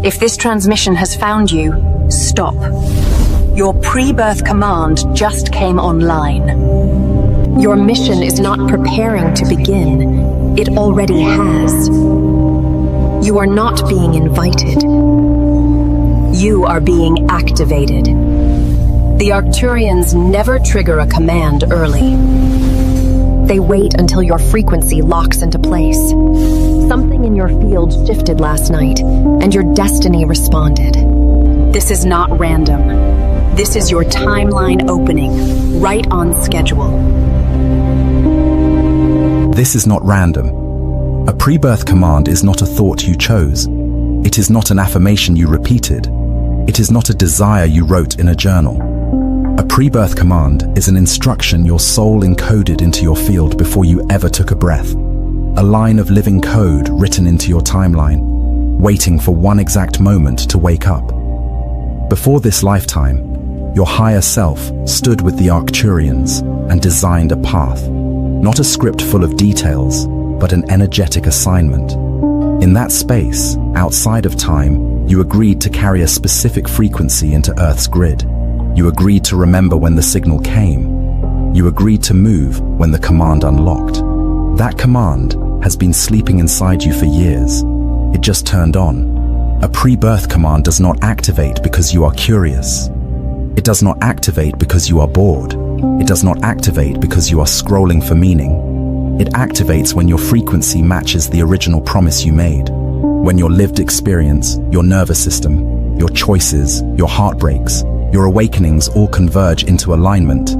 If this transmission has found you, stop. Your pre-birth command just came online. Your mission is not preparing to begin. It already has. You are not being invited. You are being activated. The Arcturians never trigger a command early. They wait until your frequency locks into place. Something in your field shifted last night, and your destiny responded. This is not random. This is your timeline opening, right on schedule. This is not random. A pre-birth command is not a thought you chose. It is not an affirmation you repeated. It is not a desire you wrote in a journal. A pre-birth command is an instruction your soul encoded into your field before you ever took a breath. A line of living code written into your timeline, waiting for one exact moment to wake up. Before this lifetime, your higher self stood with the Arcturians and designed a path. Not a script full of details, but an energetic assignment. In that space, outside of time, you agreed to carry a specific frequency into Earth's grid. You agreed to remember when the signal came. You agreed to move when the command unlocked. That command has been sleeping inside you for years. It just turned on. A pre-birth command does not activate because you are curious. It does not activate because you are bored. It does not activate because you are scrolling for meaning. It activates when your frequency matches the original promise you made. When your lived experience, your nervous system, your choices, your heartbreaks, your awakenings all converge into alignment,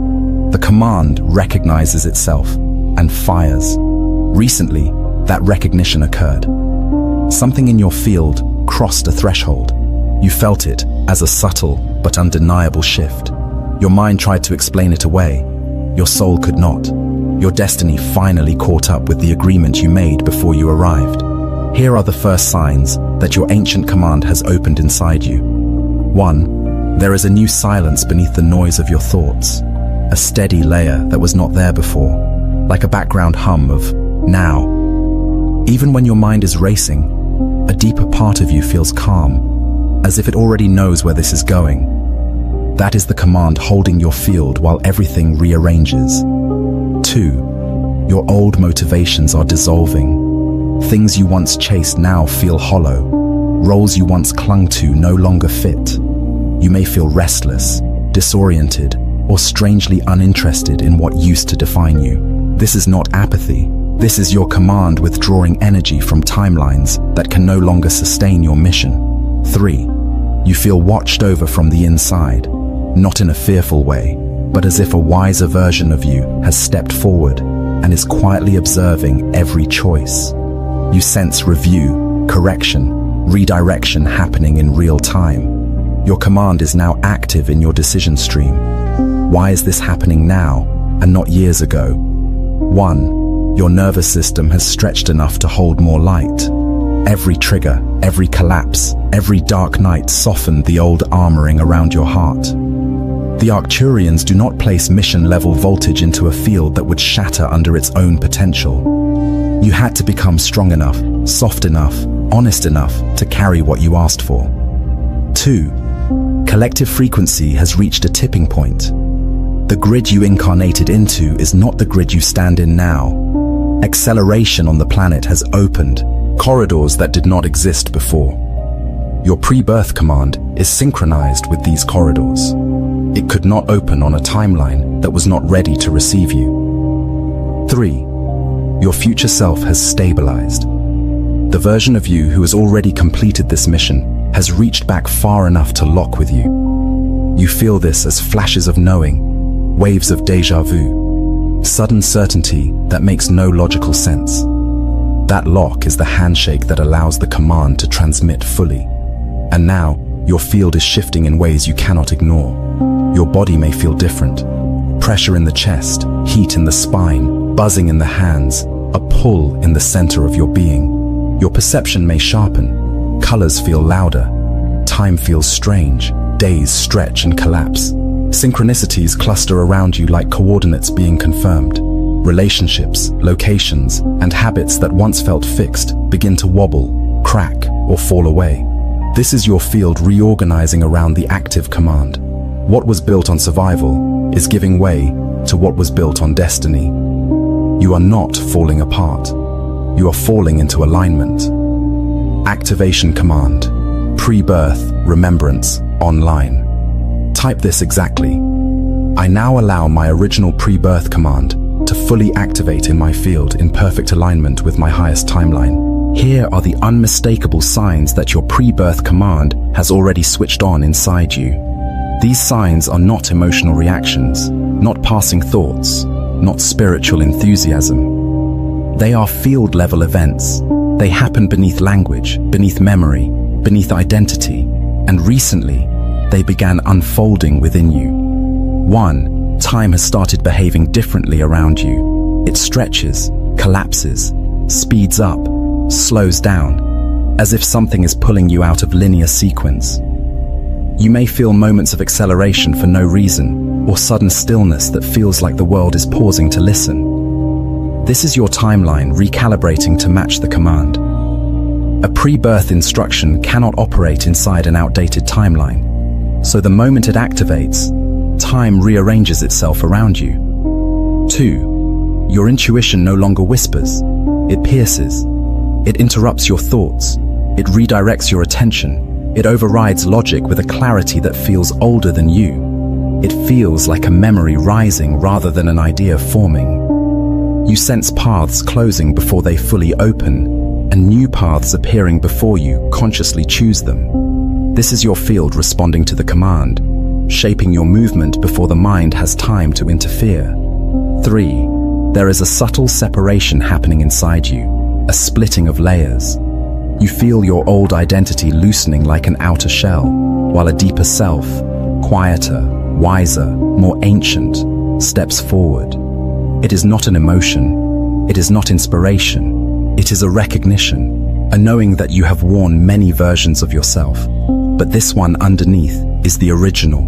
the command recognizes itself and fires. Recently, that recognition occurred. Something in your field crossed a threshold. You felt it as a subtle but undeniable shift. Your mind tried to explain it away. Your soul could not. Your destiny finally caught up with the agreement you made before you arrived. Here are the first signs that your ancient command has opened inside you. 1. There is a new silence beneath the noise of your thoughts. A steady layer that was not there before, like a background hum of now. Even when your mind is racing, a deeper part of you feels calm, as if it already knows where this is going. That is the command holding your field while everything rearranges. 2. Your old motivations are dissolving. Things you once chased now feel hollow. Roles you once clung to no longer fit. You may feel restless, disoriented, or strangely uninterested in what used to define you. This is not apathy. This is your command withdrawing energy from timelines that can no longer sustain your mission. 3. You feel watched over from the inside, not in a fearful way, but as if a wiser version of you has stepped forward and is quietly observing every choice. You sense review, correction, redirection happening in real time. Your command is now active in your decision stream. Why is this happening now and not years ago? 1. Your nervous system has stretched enough to hold more light. Every trigger, every collapse, every dark night softened the old armoring around your heart. The Arcturians do not place mission-level voltage into a field that would shatter under its own potential. You had to become strong enough, soft enough, honest enough to carry what you asked for. 2. Collective frequency has reached a tipping point. The grid you incarnated into is not the grid you stand in now. Acceleration on the planet has opened, corridors that did not exist before. Your pre-birth command is synchronized with these corridors. It could not open on a timeline that was not ready to receive you. 3. Your future self has stabilized. The version of you who has already completed this mission has reached back far enough to lock with you. You feel this as flashes of knowing, waves of déjà vu, sudden certainty that makes no logical sense. That lock is the handshake that allows the command to transmit fully. And now, your field is shifting in ways you cannot ignore. Your body may feel different. Pressure in the chest, heat in the spine, buzzing in the hands, a pull in the center of your being. Your perception may sharpen. Colors feel louder. Time feels strange. Days stretch and collapse. Synchronicities cluster around you like coordinates being confirmed. Relationships, locations, and habits that once felt fixed begin to wobble, crack, or fall away. This is your field reorganizing around the active command. What was built on survival is giving way to what was built on destiny. You are not falling apart. You are falling into alignment. Activation command. Pre-birth remembrance online. Type this exactly. I now allow my original pre-birth command to fully activate in my field in perfect alignment with my highest timeline. Here are the unmistakable signs that your pre-birth command has already switched on inside you. These signs are not emotional reactions, not passing thoughts, not spiritual enthusiasm. They are field-level events. They happen beneath language, beneath memory, beneath identity, and recently, they began unfolding within you. 1. Time has started behaving differently around you. It stretches, collapses, speeds up, slows down, as if something is pulling you out of linear sequence. You may feel moments of acceleration for no reason, or sudden stillness that feels like the world is pausing to listen. This is your timeline recalibrating to match the command. A pre-birth instruction cannot operate inside an outdated timeline, so the moment it activates, time rearranges itself around you. 2. Your intuition no longer whispers, it pierces. It interrupts your thoughts. It redirects your attention. It overrides logic with a clarity that feels older than you. It feels like a memory rising rather than an idea forming. You sense paths closing before they fully open, and new paths appearing before you consciously choose them. This is your field responding to the command, shaping your movement before the mind has time to interfere. 3. There is a subtle separation happening inside you. A splitting of layers. You feel your old identity loosening like an outer shell, while a deeper self, quieter, wiser, more ancient, steps forward. It is not an emotion. It is not inspiration. It is a recognition, a knowing that you have worn many versions of yourself. But this one underneath is the original,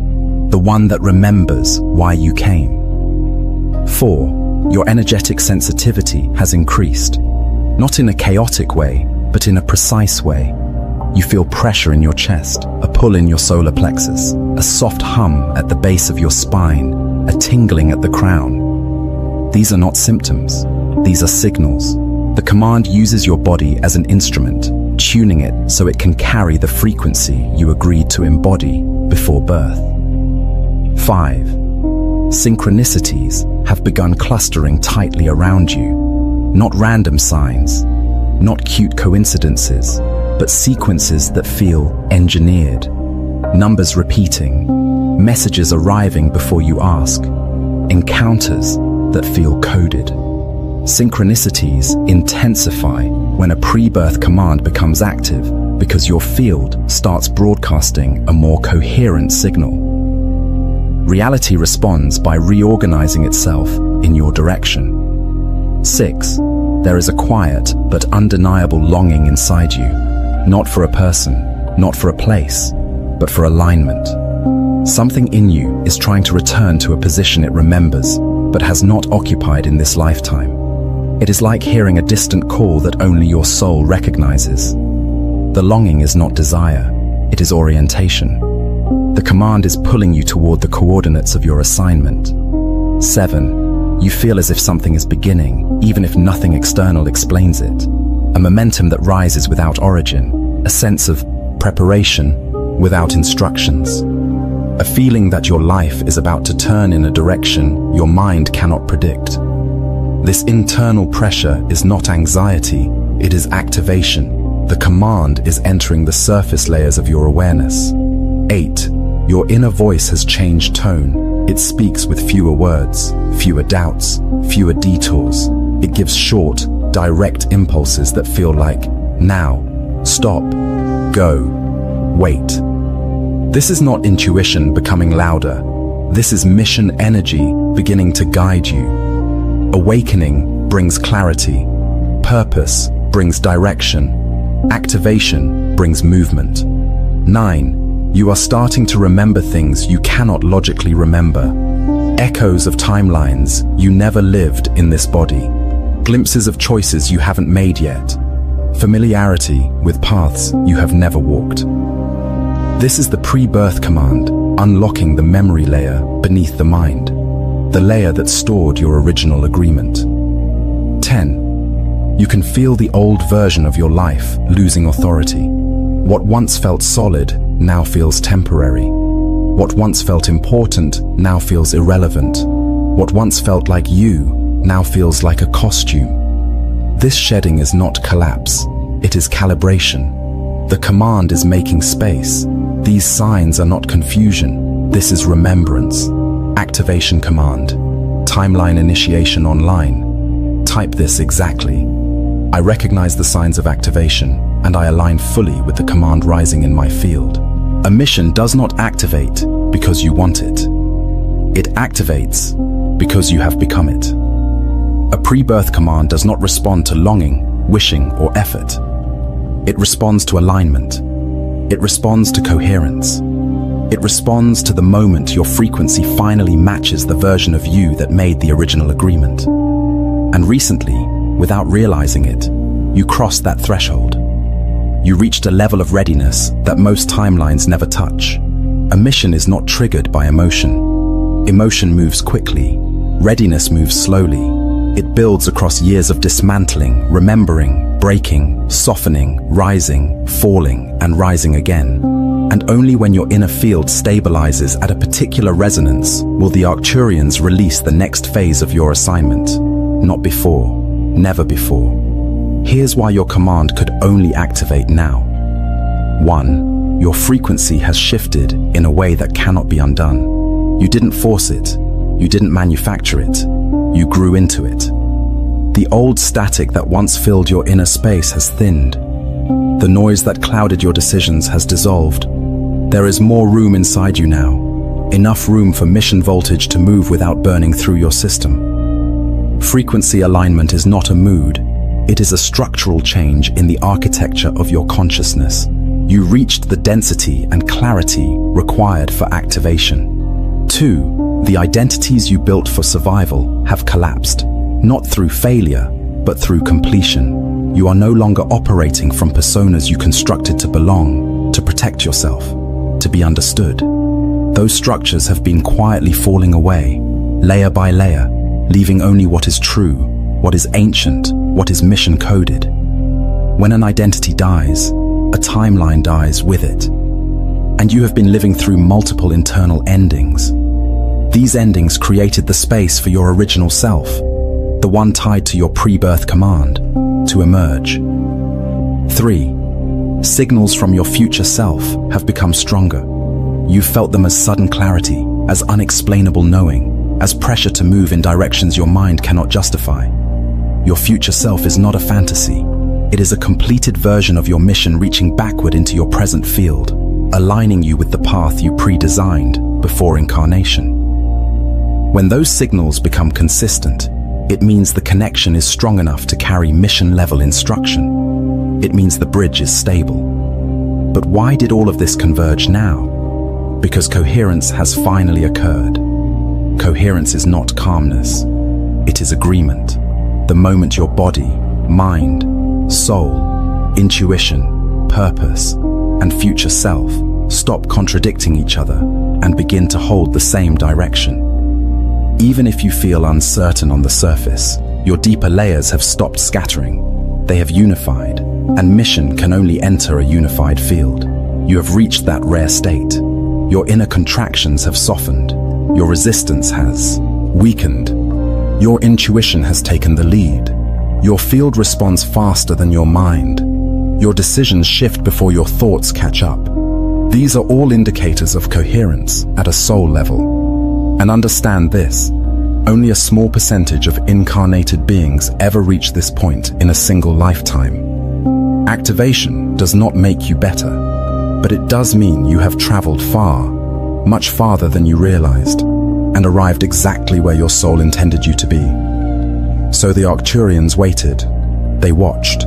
the one that remembers why you came. 4. Your energetic sensitivity has increased. Not in a chaotic way, but in a precise way. You feel pressure in your chest, a pull in your solar plexus, a soft hum at the base of your spine, a tingling at the crown. These are not symptoms. These are signals. The command uses your body as an instrument, tuning it so it can carry the frequency you agreed to embody before birth. 5. Synchronicities have begun clustering tightly around you. Not random signs, not cute coincidences, but sequences that feel engineered. Numbers repeating, messages arriving before you ask, encounters that feel coded. Synchronicities intensify when a pre-birth command becomes active because your field starts broadcasting a more coherent signal. Reality responds by reorganizing itself in your direction. 6. There is a quiet but undeniable longing inside you, not for a person, not for a place, but for alignment. Something in you is trying to return to a position it remembers, but has not occupied in this lifetime. It is like hearing a distant call that only your soul recognizes. The longing is not desire, it is orientation. The command is pulling you toward the coordinates of your assignment. 7. You feel as if something is beginning, even if nothing external explains it. A momentum that rises without origin, a sense of preparation without instructions. A feeling that your life is about to turn in a direction your mind cannot predict. This internal pressure is not anxiety, it is activation. The command is entering the surface layers of your awareness. 8. Your inner voice has changed tone. It speaks with fewer words, fewer doubts, fewer detours. It gives short, direct impulses that feel like now, stop, go, wait. This is not intuition becoming louder. This is mission energy beginning to guide you. Awakening brings clarity. Purpose brings direction. Activation brings movement. 9. You are starting to remember things you cannot logically remember. Echoes of timelines you never lived in this body. Glimpses of choices you haven't made yet. Familiarity with paths you have never walked. This is the pre-birth command, unlocking the memory layer beneath the mind, the layer that stored your original agreement. 10. You can feel the old version of your life losing authority. What once felt solid now feels temporary. What once felt important now feels irrelevant. What once felt like you now feels like a costume. This shedding is not collapse, it is calibration. The command is making space. These signs are not confusion, this is remembrance. Activation command. Timeline initiation online. Type this exactly. I recognize the signs of activation, and I align fully with the command rising in my field. A mission does not activate because you want it. It activates because you have become it. A pre-birth command does not respond to longing, wishing, or effort. It responds to alignment. It responds to coherence. It responds to the moment your frequency finally matches the version of you that made the original agreement. And recently, without realizing it, you crossed that threshold. You reached a level of readiness that most timelines never touch. A mission is not triggered by emotion. Emotion moves quickly. Readiness moves slowly. It builds across years of dismantling, remembering, breaking, softening, rising, falling, and rising again. And only when your inner field stabilizes at a particular resonance will the Arcturians release the next phase of your assignment. Not before. Never before. Here's why your command could only activate now. 1. Your frequency has shifted in a way that cannot be undone. You didn't force it. You didn't manufacture it. You grew into it. The old static that once filled your inner space has thinned. The noise that clouded your decisions has dissolved. There is more room inside you now. Enough room for mission voltage to move without burning through your system. Frequency alignment is not a mood. It is a structural change in the architecture of your consciousness. You reached the density and clarity required for activation. 2. The identities you built for survival have collapsed, not through failure, but through completion. You are no longer operating from personas you constructed to belong, to protect yourself, to be understood. Those structures have been quietly falling away, layer by layer, leaving only what is true, what is ancient, what is mission-coded. When an identity dies, a timeline dies with it. And you have been living through multiple internal endings. These endings created the space for your original self, the one tied to your pre-birth command, to emerge. 3. Signals from your future self have become stronger. You felt them as sudden clarity, as unexplainable knowing, as pressure to move in directions your mind cannot justify. Your future self is not a fantasy. It is a completed version of your mission reaching backward into your present field, aligning you with the path you pre-designed before incarnation. When those signals become consistent, it means the connection is strong enough to carry mission-level instruction. It means the bridge is stable. But why did all of this converge now? Because coherence has finally occurred. Coherence is not calmness. It is agreement. The moment your body, mind, soul, intuition, purpose, and future self stop contradicting each other and begin to hold the same direction. Even if you feel uncertain on the surface, your deeper layers have stopped scattering. They have unified, and mission can only enter a unified field. You have reached that rare state. Your inner contractions have softened. Your resistance has weakened. Your intuition has taken the lead. Your field responds faster than your mind. Your decisions shift before your thoughts catch up. These are all indicators of coherence at a soul level. And understand this, only a small percentage of incarnated beings ever reach this point in a single lifetime. Activation does not make you better, but it does mean you have traveled far, much farther than you realized, and arrived exactly where your soul intended you to be. So the Arcturians waited. They watched.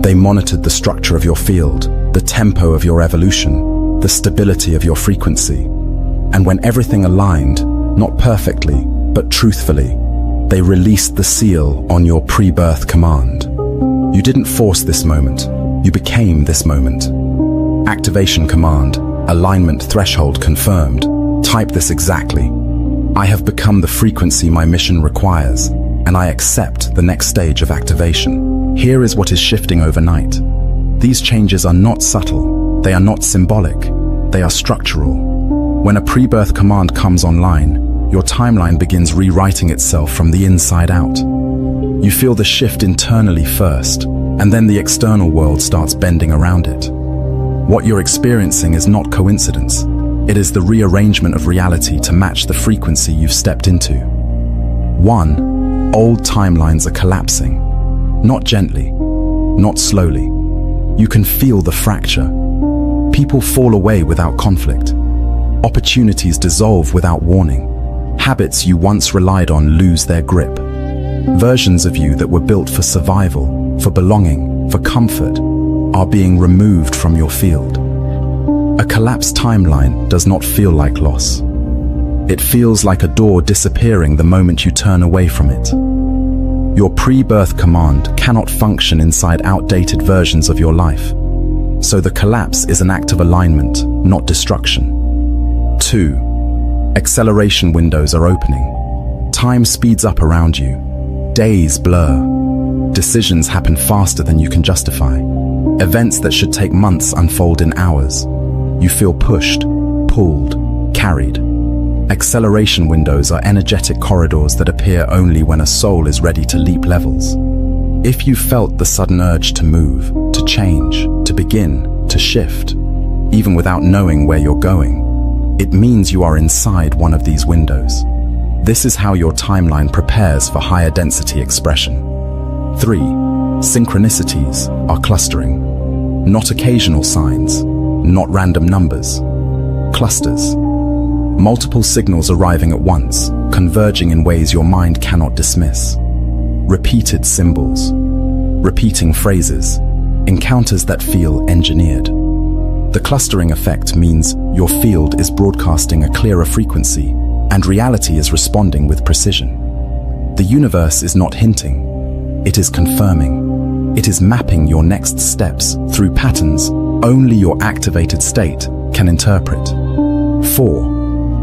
They monitored the structure of your field, the tempo of your evolution, the stability of your frequency. And when everything aligned, not perfectly, but truthfully, they released the seal on your pre-birth command. You didn't force this moment. You became this moment. Activation command. Alignment threshold confirmed. Type this exactly. I have become the frequency my mission requires, and I accept the next stage of activation. Here is what is shifting overnight. These changes are not subtle. They are not symbolic. They are structural. When a pre-birth command comes online, your timeline begins rewriting itself from the inside out. You feel the shift internally first, and then the external world starts bending around it. What you're experiencing is not coincidence. It is the rearrangement of reality to match the frequency you've stepped into. 1. Old timelines are collapsing. Not gently, not slowly. You can feel the fracture. People fall away without conflict. Opportunities dissolve without warning. Habits you once relied on lose their grip. Versions of you that were built for survival, for belonging, for comfort, are being removed from your field. A collapsed timeline does not feel like loss. It feels like a door disappearing the moment you turn away from it. Your pre-birth command cannot function inside outdated versions of your life. So the collapse is an act of alignment, not destruction. 2. Acceleration windows are opening. Time speeds up around you. Days blur. Decisions happen faster than you can justify. Events that should take months unfold in hours. You feel pushed, pulled, carried. Acceleration windows are energetic corridors that appear only when a soul is ready to leap levels. If you felt the sudden urge to move, to change, to begin, to shift, even without knowing where you're going, it means you are inside one of these windows. This is how your timeline prepares for higher density expression. 3. Synchronicities are clustering. Not occasional signs, not random numbers. Clusters. Multiple signals arriving at once, converging in ways your mind cannot dismiss. Repeated symbols. Repeating phrases. Encounters that feel engineered. The clustering effect means your field is broadcasting a clearer frequency, and reality is responding with precision. The universe is not hinting. It is confirming. It is mapping your next steps through patterns only your activated state can interpret. 4.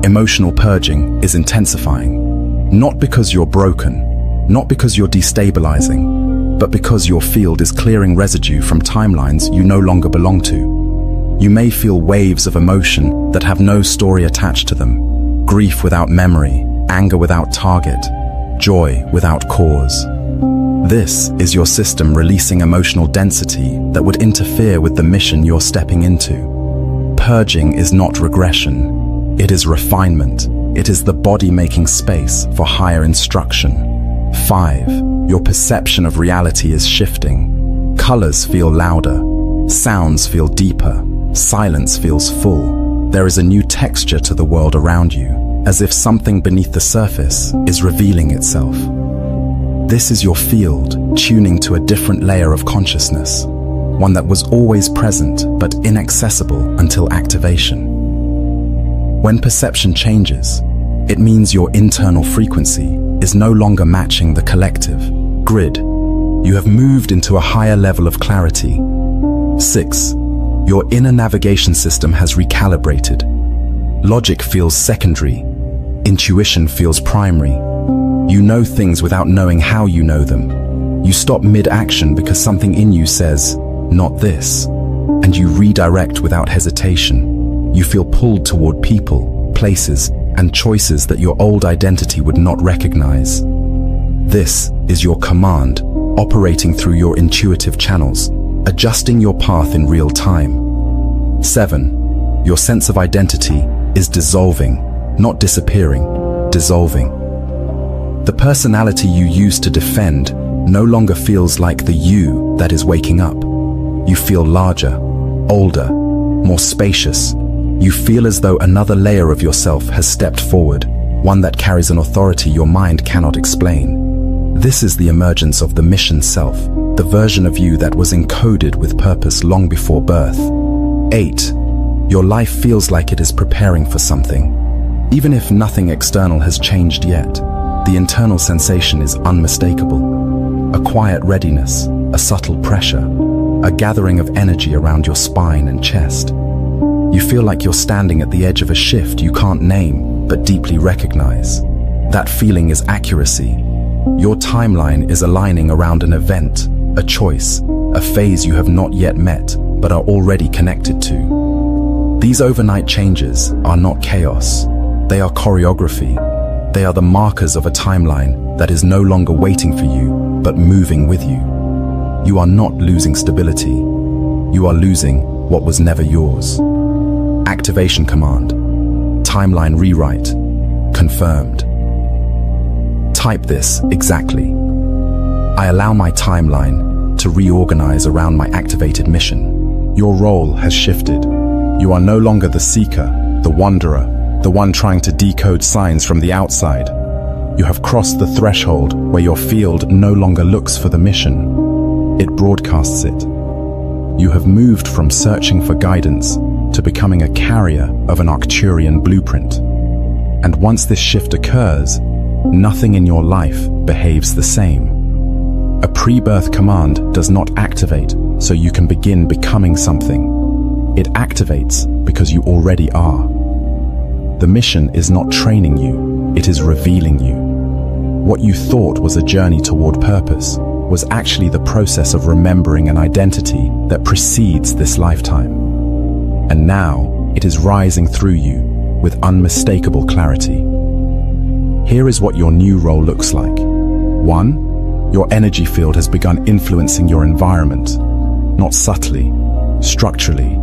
Emotional purging is intensifying. Not because you're broken, not because you're destabilizing, but because your field is clearing residue from timelines you no longer belong to. You may feel waves of emotion that have no story attached to them. Grief without memory, anger without target, joy without cause. This is your system releasing emotional density that would interfere with the mission you're stepping into. Purging is not regression. It is refinement. It is the body making space for higher instruction. 5. Your perception of reality is shifting. Colors feel louder. Sounds feel deeper. Silence feels full. There is a new texture to the world around you, as if something beneath the surface is revealing itself. This is your field, tuning to a different layer of consciousness, one that was always present but inaccessible until activation. When perception changes, it means your internal frequency is no longer matching the collective grid. You have moved into a higher level of clarity. 6. Your inner navigation system has recalibrated. Logic feels secondary. Intuition feels primary. You know things without knowing how you know them. You stop mid-action because something in you says, "Not this," and you redirect without hesitation. You feel pulled toward people, places, and choices that your old identity would not recognize. This is your command, operating through your intuitive channels, adjusting your path in real time. 7. Your sense of identity is dissolving, not disappearing, dissolving. The personality you used to defend no longer feels like the you that is waking up. You feel larger, older, more spacious. You feel as though another layer of yourself has stepped forward, one that carries an authority your mind cannot explain. This is the emergence of the mission self, the version of you that was encoded with purpose long before birth. 8. Your life feels like it is preparing for something. Even if nothing external has changed yet, the internal sensation is unmistakable. A quiet readiness, a subtle pressure, a gathering of energy around your spine and chest. You feel like you're standing at the edge of a shift you can't name, but deeply recognize. That feeling is accuracy. Your timeline is aligning around an event, a choice, a phase you have not yet met, but are already connected to. These overnight changes are not chaos. They are choreography. They are the markers of a timeline that is no longer waiting for you, but moving with you. You are not losing stability. You are losing what was never yours. Activation command. Timeline rewrite. Confirmed. Type this exactly. I allow my timeline to reorganize around my activated mission. Your role has shifted. You are no longer the seeker, the wanderer, the one trying to decode signs from the outside. You have crossed the threshold where your field no longer looks for the mission. It broadcasts it. You have moved from searching for guidance to becoming a carrier of an Arcturian blueprint. And once this shift occurs, nothing in your life behaves the same. A pre-birth command does not activate so you can begin becoming something. It activates because you already are. The mission is not training you, it is revealing you. What you thought was a journey toward purpose was actually the process of remembering an identity that precedes this lifetime. And now it is rising through you with unmistakable clarity. Here is what your new role looks like. 1. Your energy field has begun influencing your environment, not subtly, structurally.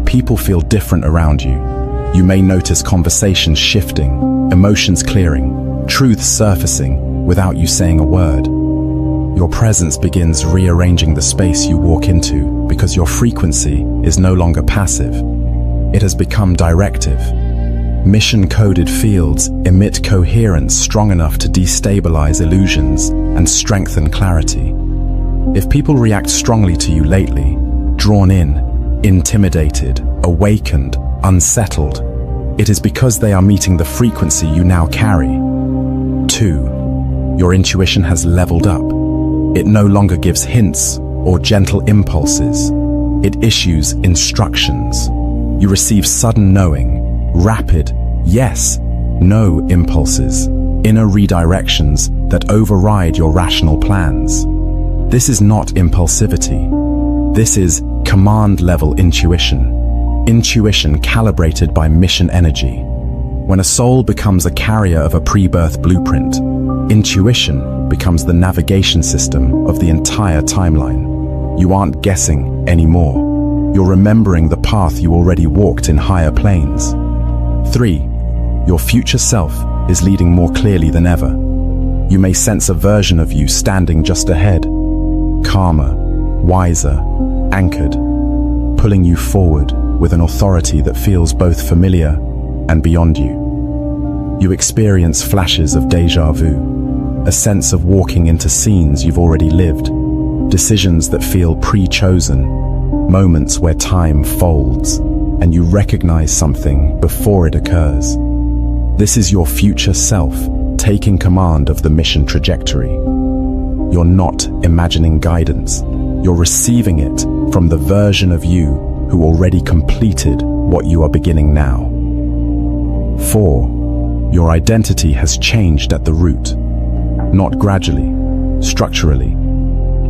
People feel different around you. You may notice conversations shifting, emotions clearing, truths surfacing without you saying a word. Your presence begins rearranging the space you walk into because your frequency is no longer passive. It has become directive. Mission-coded fields emit coherence strong enough to destabilize illusions and strengthen clarity. If people react strongly to you lately, drawn in, intimidated, awakened, unsettled, it is because they are meeting the frequency you now carry. 2. Your intuition has leveled up. It no longer gives hints or gentle impulses. It issues instructions. You receive sudden knowing, rapid yes, no impulses, inner redirections that override your rational plans. This is not impulsivity. This is command-level intuition. Intuition calibrated by mission energy. When a soul becomes a carrier of a pre-birth blueprint, intuition becomes the navigation system of the entire timeline. You aren't guessing anymore. You're remembering the path you already walked in higher planes. 3. Your future self is leading more clearly than ever. You may sense a version of you standing just ahead, calmer, wiser, anchored, pulling you forward with an authority that feels both familiar and beyond you. You experience flashes of déjà vu, a sense of walking into scenes you've already lived, decisions that feel pre-chosen, moments where time folds, and you recognize something before it occurs. This is your future self taking command of the mission trajectory. You're not imagining guidance. You're receiving it from the version of you who already completed what you are beginning now. 4. Your identity has changed at the root, not gradually, structurally.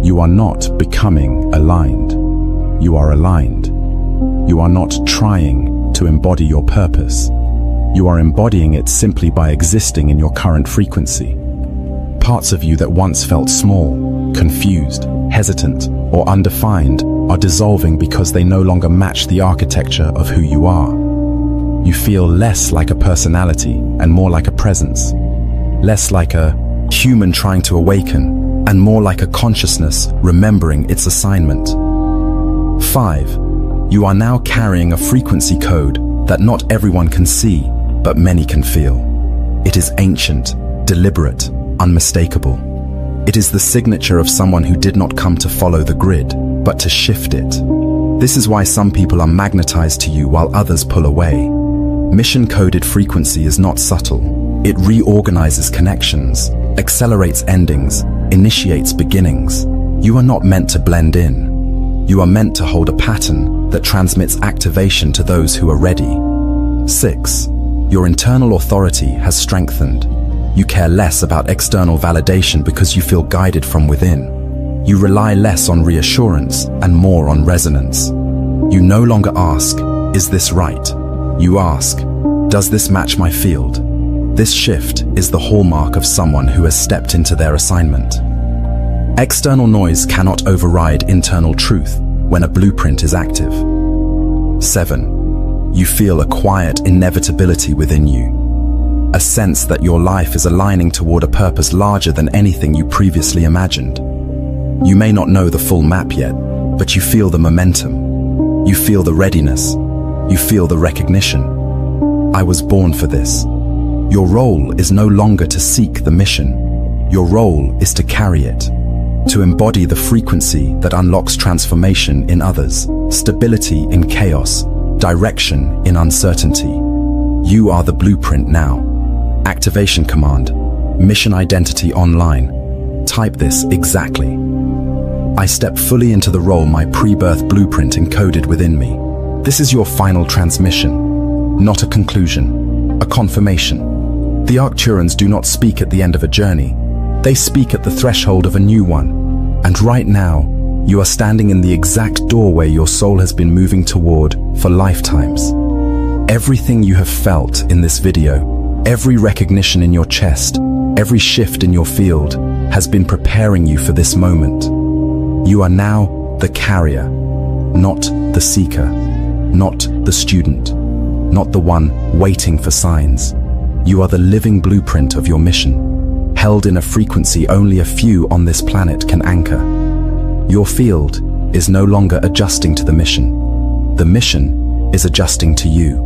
You are not becoming aligned. You are aligned. You are not trying to embody your purpose. You are embodying it simply by existing in your current frequency. Parts of you that once felt small, confused, hesitant, or undefined are dissolving because they no longer match the architecture of who you are. You feel less like a personality and more like a presence. Less like a human trying to awaken and more like a consciousness remembering its assignment. 5. You are now carrying a frequency code that not everyone can see, but many can feel. It is ancient, deliberate, unmistakable. It is the signature of someone who did not come to follow the grid, but to shift it. This is why some people are magnetized to you while others pull away. Mission-coded frequency is not subtle. It reorganizes connections, accelerates endings, initiates beginnings. You are not meant to blend in. You are meant to hold a pattern, that transmits activation to those who are ready. 6. Your internal authority has strengthened. You care less about external validation because you feel guided from within. You rely less on reassurance and more on resonance. You no longer ask, "Is this right?" You ask, "Does this match my field?" This shift is the hallmark of someone who has stepped into their assignment. External noise cannot override internal truth when a blueprint is active. 7. You feel a quiet inevitability within you. A sense that your life is aligning toward a purpose larger than anything you previously imagined. You may not know the full map yet, but you feel the momentum. You feel the readiness. You feel the recognition. I was born for this. Your role is no longer to seek the mission. Your role is to carry it, to embody the frequency that unlocks transformation in others, stability in chaos, direction in uncertainty. You are the blueprint now. Activation command, mission identity online. Type this exactly. I step fully into the role my pre-birth blueprint encoded within me. This is your final transmission, not a conclusion, a confirmation. The Arcturians do not speak at the end of a journey. They speak at the threshold of a new one. And right now, you are standing in the exact doorway your soul has been moving toward for lifetimes. Everything you have felt in this video, every recognition in your chest, every shift in your field, has been preparing you for this moment. You are now the carrier, not the seeker, not the student, not the one waiting for signs. You are the living blueprint of your mission, held in a frequency only a few on this planet can anchor. Your field is no longer adjusting to the mission. The mission is adjusting to you.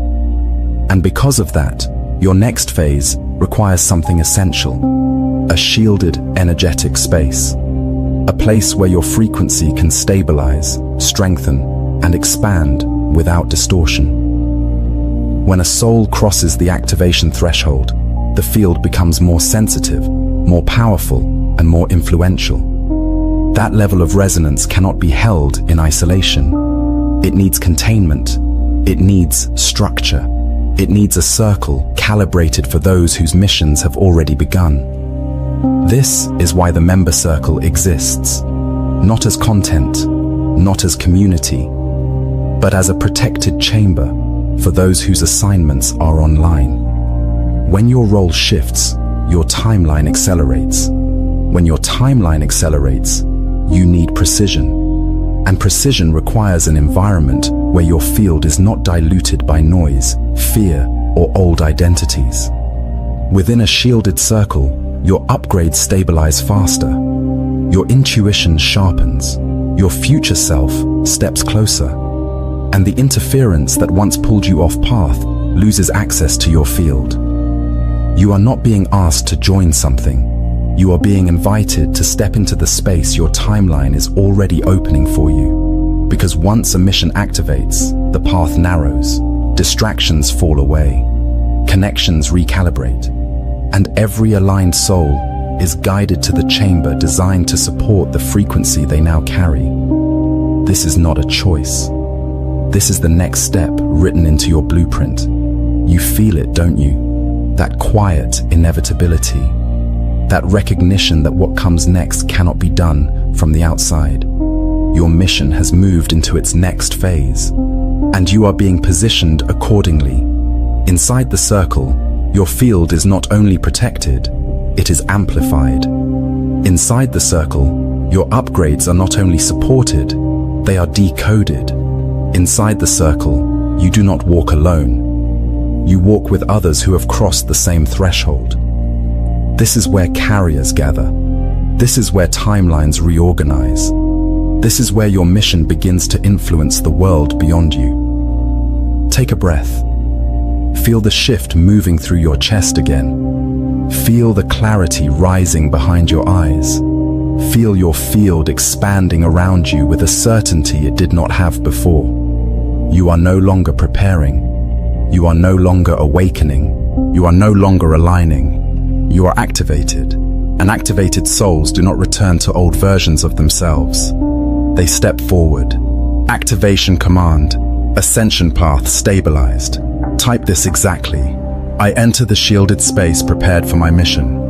And because of that, your next phase requires something essential: a shielded, energetic space. A place where your frequency can stabilize, strengthen, and expand without distortion. When a soul crosses the activation threshold, the field becomes more sensitive, more powerful, and more influential. That level of resonance cannot be held in isolation. It needs containment. It needs structure. It needs a circle calibrated for those whose missions have already begun. This is why the member circle exists, not as content, not as community, but as a protected chamber for those whose assignments are online. When your role shifts, your timeline accelerates. When your timeline accelerates, you need precision. And precision requires an environment where your field is not diluted by noise, fear, or old identities. Within a shielded circle, your upgrades stabilize faster. Your intuition sharpens. Your future self steps closer. And the interference that once pulled you off path loses access to your field. You are not being asked to join something. You are being invited to step into the space your timeline is already opening for you. Because once a mission activates, the path narrows, distractions fall away, connections recalibrate, and every aligned soul is guided to the chamber designed to support the frequency they now carry. This is not a choice. This is the next step written into your blueprint. You feel it, don't you? That quiet inevitability. That recognition that what comes next cannot be done from the outside. Your mission has moved into its next phase, and you are being positioned accordingly. Inside the circle, your field is not only protected, it is amplified. Inside the circle, your upgrades are not only supported, they are decoded. Inside the circle, you do not walk alone. You walk with others who have crossed the same threshold. This is where carriers gather. This is where timelines reorganize. This is where your mission begins to influence the world beyond you. Take a breath. Feel the shift moving through your chest again. Feel the clarity rising behind your eyes. Feel your field expanding around you with a certainty it did not have before. You are no longer preparing. You are no longer awakening. You are no longer aligning. You are activated. And activated souls do not return to old versions of themselves. They step forward, Activation command. Ascension path stabilized. Type this exactly. I enter the shielded space prepared for my mission.